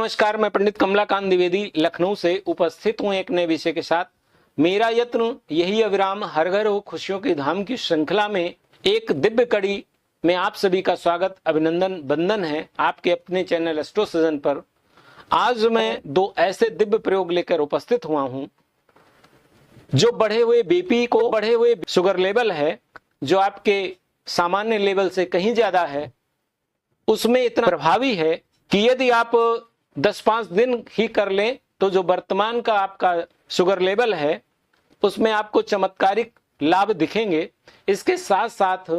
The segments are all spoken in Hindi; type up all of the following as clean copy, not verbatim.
नमस्कार, मैं पंडित कमलाकांत द्विवेदी लखनऊ से उपस्थित हूँ एक नए विषय के साथ। मेरा यत्न यही अविराम, हर घर हो खुशियों की धाम की श्रृंखला में एक दिव्य कड़ी में आप सभी का स्वागत, अभिनंदन, वंदन है आपके अपने चैनल एस्ट्रो सृजन पर। आज मैं दो ऐसे दिव्य प्रयोग लेकर उपस्थित हुआ हूँ जो बढ़े हुए बीपी को, बढ़े हुए शुगर लेवल है जो आपके सामान्य लेवल से कहीं ज्यादा है, उसमें इतना प्रभावी है कि यदि आप 10-5 दिन ही कर लें तो जो वर्तमान का आपका शुगर लेवल है उसमें आपको चमत्कारिक लाभ दिखेंगे। इसके साथ साथ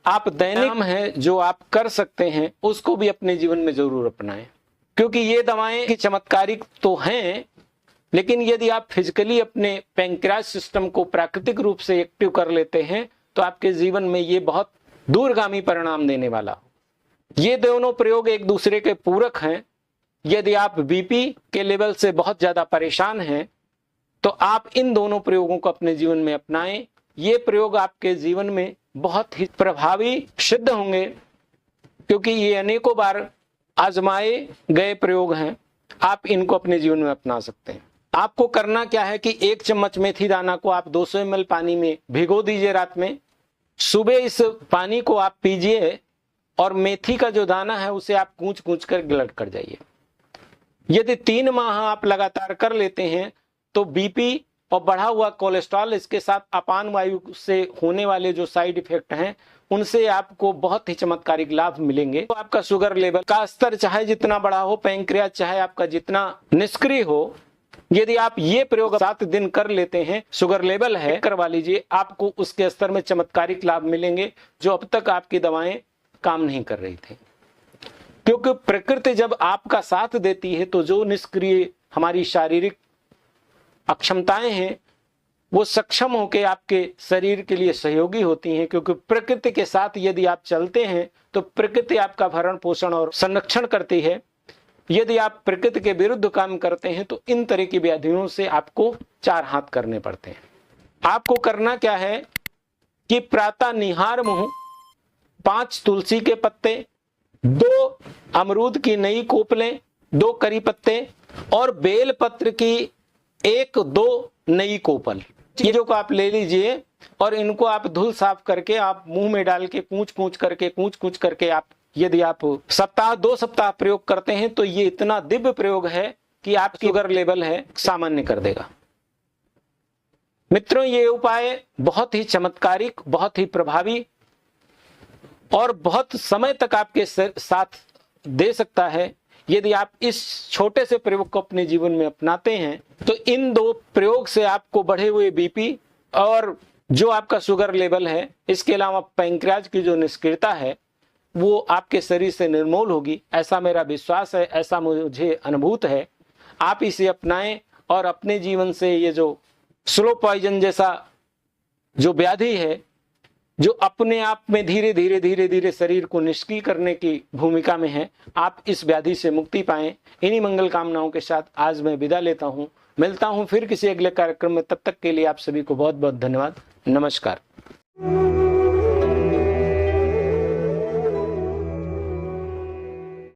आप दैनिक है जो आप कर सकते हैं उसको भी अपने जीवन में जरूर अपनाएं, क्योंकि ये दवाएं की चमत्कारिक तो हैं, लेकिन यदि आप फिजिकली अपने पैंक्रियास सिस्टम को प्राकृतिक रूप से एक्टिव कर लेते हैं तो आपके जीवन में ये बहुत दूरगामी परिणाम देने वाला हो। ये दोनों प्रयोग एक दूसरे के पूरक हैं। यदि आप बीपी के लेवल से बहुत ज्यादा परेशान हैं तो आप इन दोनों प्रयोगों को अपने जीवन में अपनाएं। ये प्रयोग आपके जीवन में बहुत ही प्रभावी सिद्ध होंगे, क्योंकि ये अनेकों बार आजमाए गए प्रयोग हैं। आप इनको अपने जीवन में अपना सकते हैं। आपको करना क्या है कि 1 चम्मच मेथी दाना को आप 200 ml पानी में भिगो दीजिए रात में। सुबह इस पानी को आप पीजिए और मेथी का जो दाना है उसे आप कूच कूच कर गिलट कर जाइए। यदि 3 माह आप लगातार कर लेते हैं तो बीपी और बढ़ा हुआ कोलेस्ट्रॉल, इसके साथ अपान वायु से होने वाले जो साइड इफेक्ट हैं उनसे आपको बहुत ही चमत्कारिक लाभ मिलेंगे। तो आपका शुगर लेवल का स्तर चाहे जितना बड़ा हो, पैंक्रियास चाहे आपका जितना निष्क्रिय हो, यदि आप ये प्रयोग 7 दिन कर लेते हैं, शुगर लेवल है करवा लीजिए, आपको उसके स्तर में चमत्कारिक लाभ मिलेंगे जो अब तक आपकी दवाएं काम नहीं कर रही थी। क्योंकि प्रकृति जब आपका साथ देती है तो जो निष्क्रिय हमारी शारीरिक अक्षमताएं हैं वो सक्षम होकर आपके शरीर के लिए सहयोगी होती हैं, क्योंकि प्रकृति के साथ यदि आप चलते हैं तो प्रकृति आपका भरण पोषण और संरक्षण करती है। यदि आप प्रकृति के विरुद्ध काम करते हैं तो इन तरह की व्याधियों से आपको 4 हाथ करने पड़ते हैं। आपको करना क्या है कि प्रातः निहार मुंह 5 तुलसी के पत्ते, 2 अमरूद की नई कोपलें, 2 करी पत्ते और बेल पत्र की 1-2 नई कोपल, चीजों को आप ले लीजिए और इनको आप धुल साफ करके आप मुंह में डाल के कूच कूच करके आप यदि आप 2 सप्ताह प्रयोग करते हैं तो ये इतना दिव्य प्रयोग है कि आपकी शुगर लेवल है सामान्य कर देगा। मित्रों, ये उपाय बहुत ही चमत्कारिक, बहुत ही प्रभावी और बहुत समय तक आपके साथ दे सकता है। यदि आप इस छोटे से प्रयोग को अपने जीवन में अपनाते हैं तो इन 2 प्रयोग से आपको बढ़े हुए बीपी और जो आपका शुगर लेवल है, इसके अलावा पैंक्रियाज की जो निष्क्रियता है वो आपके शरीर से निर्मूल होगी। ऐसा मेरा विश्वास है, ऐसा मुझे अनुभूत है। आप इसे अपनाएं और अपने जीवन से ये जो स्लो पॉइजन जैसा जो व्याधि है जो अपने आप में धीरे धीरे शरीर को निष्क्रिय करने की भूमिका में है, आप इस व्याधि से मुक्ति पाएं। इन्हीं मंगल कामनाओं के साथ आज मैं विदा लेता हूं। मिलता हूं फिर किसी अगले कार्यक्रम में। तब तक के लिए आप सभी को बहुत बहुत धन्यवाद। नमस्कार।